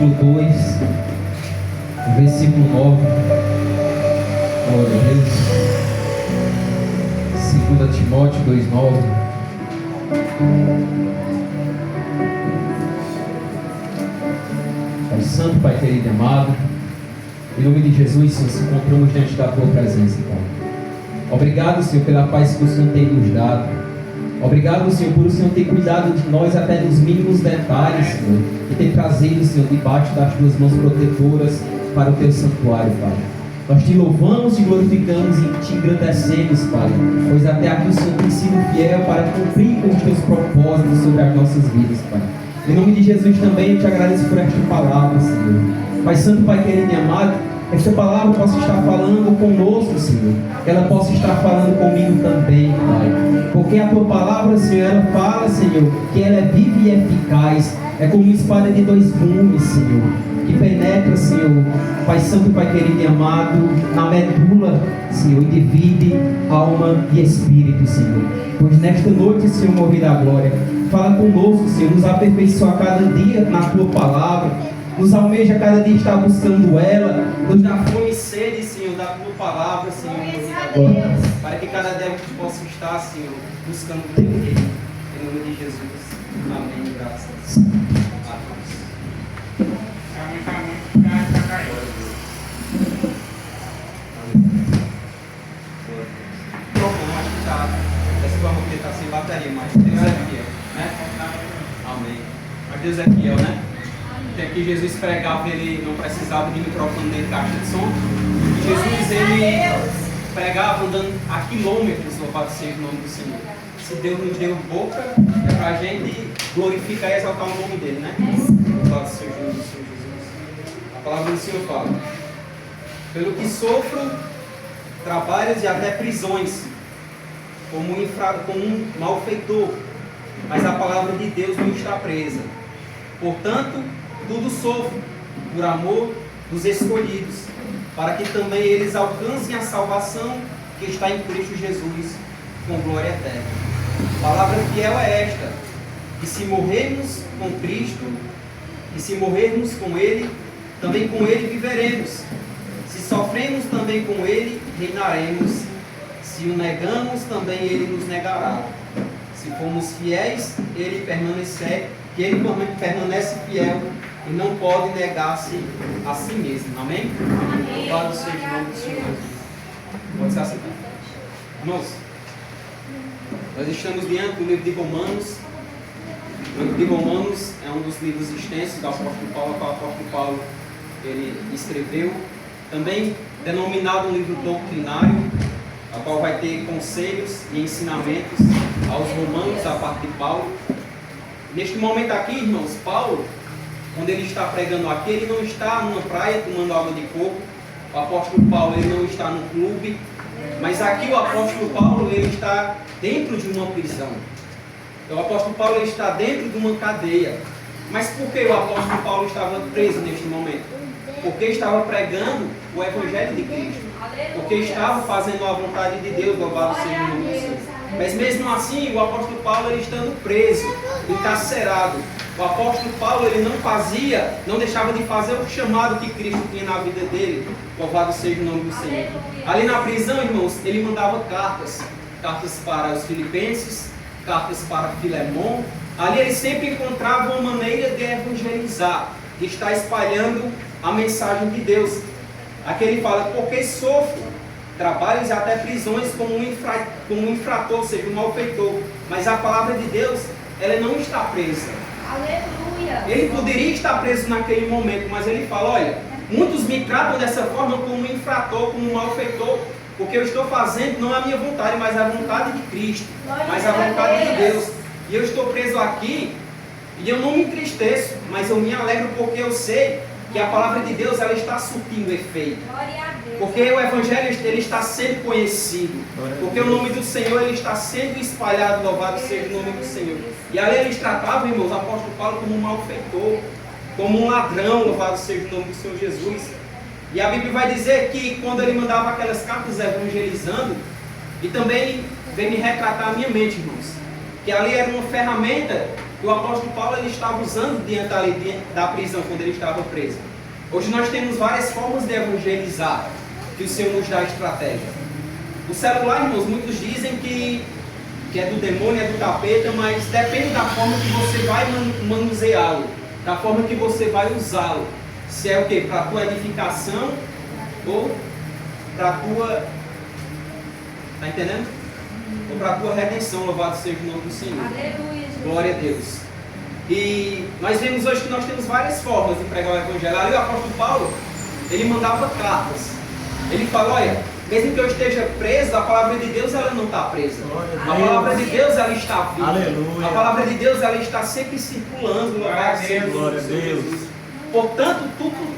capítulo 2, versículo 9. Glória a Deus. 2 Timóteo 2,9. Pai Santo, Pai querido e amado, em nome de Jesus, Senhor, nos encontramos diante da Tua presença, Pai. Obrigado, Senhor, pela paz que o Senhor tem nos dado. Obrigado, Senhor, por o Senhor ter cuidado de nós até nos mínimos detalhes, Senhor, e ter trazido, Senhor, debaixo das Tuas mãos protetoras para o Teu santuário, Pai. Nós Te louvamos, Te glorificamos e Te engrandecemos, Pai, pois até aqui o Senhor tem sido fiel para cumprir com os Teus propósitos sobre as nossas vidas, Pai. Em nome de Jesus também eu Te agradeço por esta palavra, Senhor. Pai Santo, Pai querido e amado, esta palavra possa estar falando conosco, Senhor. Ela possa estar falando comigo também, Pai. Porque a Tua palavra, Senhor, ela fala, Senhor, que ela é viva e eficaz. É como uma espada de dois gumes, Senhor, que penetra, Senhor, Pai Santo, Pai querido e amado, na medula, Senhor, e divide alma e espírito, Senhor. Pois nesta noite, Senhor, morri da glória, fala conosco, Senhor, nos aperfeiçoa a cada dia na Tua palavra. Nos almeja cada dia estar buscando ela, nos dá fome e sede, Senhor, da Tua palavra, Senhor, para que cada dia a gente possa estar, Senhor, buscando o Teu reino, em nome de Jesus. Amém. Graças a Deus. Acho que está, essa tua roupa está sem bateria, mas Deus é fiel, né? Amém. Mas Deus é fiel, né? Até que Jesus pregava, ele não precisava de microfone nem caixa de som. E Jesus, ele pregava andando a quilômetros, louvado seja o nome do Senhor. Se Deus nos deu boca, é para a gente glorificar e exaltar o nome dele, né? Louvado seja o nome do Senhor Jesus. A palavra do Senhor fala: pelo que sofro trabalhos e até prisões, como um malfeitor, mas a palavra de Deus não está presa. Portanto, tudo sofro por amor dos escolhidos, para que também eles alcancem a salvação que está em Cristo Jesus, com glória eterna. A palavra fiel é esta: que se morrermos com Cristo, e se morrermos com Ele, também com Ele viveremos. Se sofremos também com Ele, reinaremos. Se o negamos, também Ele nos negará. Se formos fiéis, Ele permanece fiel e não pode negar-se a si mesmo. Amém? Louvado seja o nome do Senhor. Pode ser assim. Irmãos, nós estamos diante do livro de Romanos. O livro de Romanos é um dos livros extensos do apóstolo Paulo, que o apóstolo Paulo ele escreveu. Também denominado um livro doutrinário, a qual vai ter conselhos e ensinamentos aos romanos da parte de Paulo. Neste momento aqui, irmãos, Paulo, quando ele está pregando aqui, ele não está numa praia tomando água de coco. O apóstolo Paulo, ele não está no clube. Mas aqui o apóstolo Paulo, ele está dentro de uma prisão. Então, o apóstolo Paulo, ele está dentro de uma cadeia. Mas por que o apóstolo Paulo estava preso neste momento? Porque estava pregando o Evangelho de Cristo. Porque estava fazendo a vontade de Deus, louvado seja o nome do Senhor. Mas mesmo assim, o apóstolo Paulo, ele estando preso, encarcerado, o apóstolo Paulo, ele não deixava de fazer o chamado que Cristo tinha na vida dele, louvado seja o nome do Senhor. Ali na prisão, irmãos, ele mandava cartas para os filipenses, cartas para Filemon. Ali ele sempre encontrava uma maneira de evangelizar, de estar espalhando a mensagem de Deus. Aqui ele fala: porque sofro trabalhos e até prisões como um infrator, ou seja, um malfeitor. Mas a palavra de Deus, ela não está presa. Aleluia. Ele poderia estar preso naquele momento, mas ele fala: olha, muitos me tratam dessa forma como um infrator, como um malfeitor, porque eu estou fazendo não a minha vontade, mas a vontade de Cristo, mas a vontade de Deus. E eu estou preso aqui, e eu não me entristeço, mas eu me alegro porque eu sei que a palavra de Deus, ela está surtindo efeito. Porque o Evangelho, ele está sendo conhecido. Porque o nome do Senhor, ele está sendo espalhado. Louvado seja o nome do Senhor. E ali eles tratavam, irmãos, o apóstolo Paulo como um malfeitor, como um ladrão. Louvado seja o nome do Senhor Jesus. E a Bíblia vai dizer que quando ele mandava aquelas cartas evangelizando, e também vem me retratar a minha mente, irmãos, que ali era uma ferramenta que o apóstolo Paulo ele estava usando diante ali da prisão, quando ele estava preso. Hoje nós temos várias formas de evangelizar, que o Senhor nos dá estratégia. O celular, irmãos, muitos dizem que é do demônio, é do capeta, mas depende da forma que você vai manuseá-lo, da forma que você vai usá-lo. Se é o quê? Para a tua edificação ou para a tua... Está entendendo? Ou para a tua redenção, louvado seja o nome do Senhor. Aleluia. Glória a Deus. E nós vemos hoje que nós temos várias formas de pregar o Evangelho. Ali o apóstolo Paulo, ele mandava cartas. Ele fala, olha, mesmo que eu esteja preso, a palavra de Deus ela não está presa. A palavra de Deus ela está viva. Aleluia. A palavra de Deus ela está sempre circulando. Glória a Deus. Portanto,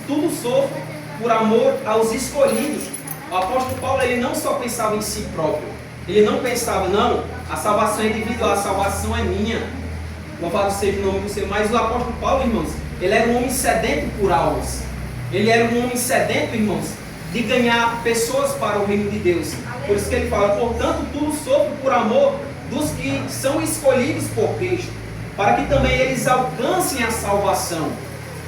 tudo sofre por amor aos escolhidos. O apóstolo Paulo ele não só pensava em si próprio. Ele não pensava, não, a salvação é individual, a salvação é minha. Louvado seja o nome do Senhor. Mas o apóstolo Paulo, irmãos, ele era um homem sedento por almas. Ele era um homem sedento, irmãos, de ganhar pessoas para o reino de Deus. Por isso que ele fala, portanto, tudo sofre por amor dos que são escolhidos por Cristo, para que também eles alcancem a salvação.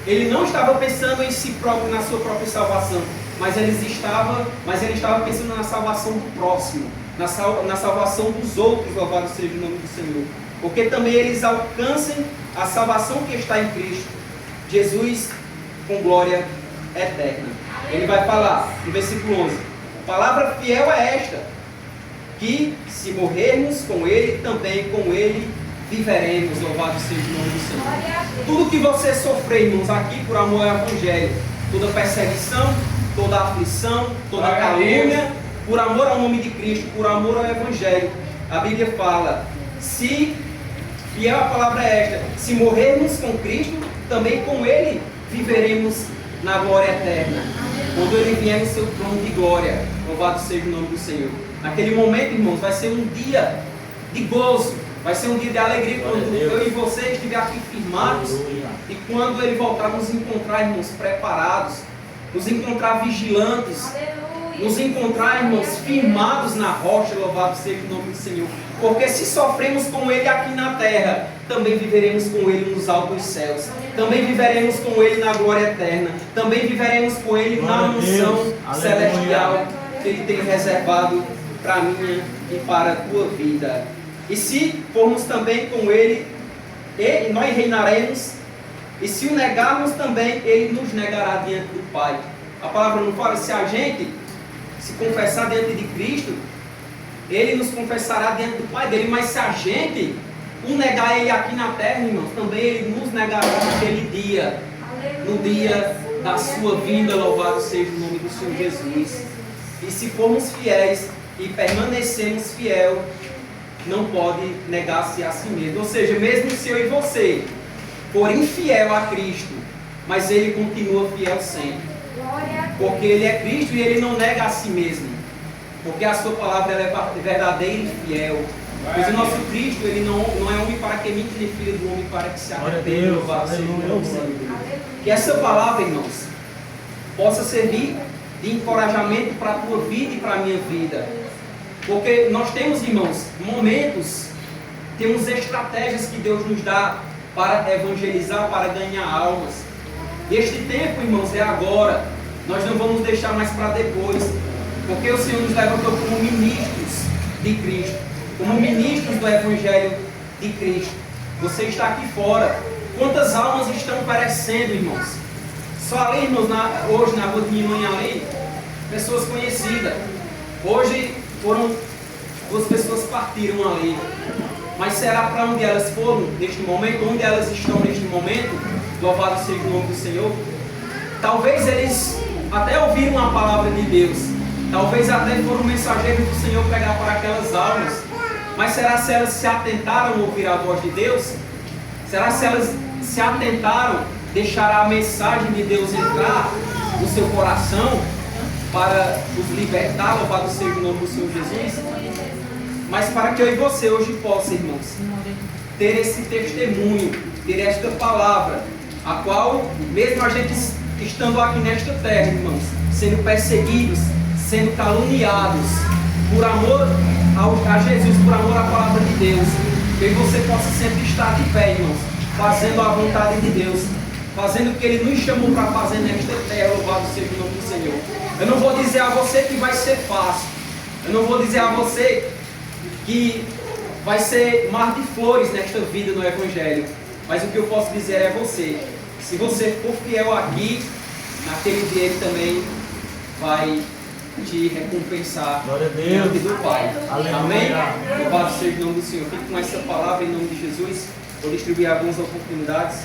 Ele não estava pensando em si próprio, na sua própria salvação, mas ele estava pensando na salvação do próximo, na salvação dos outros, louvado seja o nome do Senhor. Porque também eles alcancem a salvação que está em Cristo, Jesus com glória eterna. Ele vai falar no versículo 11, palavra fiel é esta, que se morrermos com Ele, também com Ele viveremos, louvado seja o nome do Senhor. Tudo que você sofrer, irmãos, aqui por amor ao Evangelho, toda perseguição, toda aflição, toda calúnia, por amor ao nome de Cristo, por amor ao Evangelho, a Bíblia fala, se fiel a palavra é esta, se morrermos com Cristo, também com Ele viveremos na glória eterna, quando Ele vier no seu trono de glória, louvado seja o nome do Senhor. Naquele momento, irmãos, vai ser um dia de gozo, vai ser um dia de alegria, quando eu e você estiver aqui firmados, e quando Ele voltar nos encontrar, irmãos, preparados, nos encontrar vigilantes, nos encontrar, irmãos, firmados na rocha, louvado seja o nome do Senhor. Porque se sofremos com Ele aqui na terra, também viveremos com Ele nos altos céus. Também viveremos com Ele na glória eterna. Também viveremos com Ele na mansão celestial que Ele tem reservado para mim e para a tua vida. E se formos também com Ele, nós reinaremos. E se o negarmos também, Ele nos negará diante do Pai. A palavra não fala, se a gente se confessar diante de Cristo, Ele nos confessará diante do Pai dele, mas se a gente o negar Ele aqui na terra, irmãos, também Ele nos negará naquele dia, no dia da sua vinda, louvado seja o nome do Senhor Jesus. E se formos fiéis e permanecermos fiel, não pode negar-se a si mesmo. Ou seja, mesmo se eu e você for infiel a Cristo, mas Ele continua fiel sempre. Porque Ele é Cristo e Ele não nega a si mesmo. Porque a sua palavra ela é verdadeira e fiel. Pois o nosso Cristo, Ele não é homem para que mente, nem filho do homem para que se arrependa. Louvado seja o nome do Senhor. Que essa palavra, irmãos, possa servir de encorajamento para a tua vida e para a minha vida. Porque nós temos, irmãos, momentos, temos estratégias que Deus nos dá para evangelizar, para ganhar almas. Este tempo, irmãos, é agora. Nós não vamos deixar mais para depois. Porque o Senhor nos levantou como ministros de Cristo. Como ministros do Evangelho de Cristo. Você está aqui fora. Quantas almas estão perecendo, irmãos? Só ali, irmãos, hoje na rua de minha mãe ali, pessoas conhecidas. Hoje foram 2 pessoas partiram ali. Mas será para onde elas foram neste momento? Onde elas estão neste momento? Louvado seja o nome do Senhor. Talvez eles até ouviram a palavra de Deus. Talvez até foram mensageiros do Senhor pregar para aquelas almas. Mas será se elas se atentaram a ouvir a voz de Deus? Será se elas se atentaram a deixar a mensagem de Deus entrar no seu coração para os libertar? Louvado seja o nome do Senhor Jesus. Mas para que eu e você hoje possa, irmãos, ter esse testemunho, ter esta palavra, a qual, mesmo a gente estando aqui nesta terra, irmãos, sendo perseguidos, sendo caluniados, por amor a Jesus, por amor à palavra de Deus, Que você possa sempre estar de pé, irmãos, fazendo a vontade de Deus, fazendo o que Ele nos chamou para fazer nesta terra. Louvado seja o nome do Senhor. Eu não vou dizer a você que vai ser fácil. Eu não vou dizer a você que vai ser mar de flores nesta vida no Evangelho. Mas o que eu posso dizer é você. Se você for fiel aqui, naquele dia Ele também vai te recompensar diante do Pai. Amém? Louvado seja o nome do Senhor. Fique com essa palavra em nome de Jesus. Vou distribuir algumas oportunidades.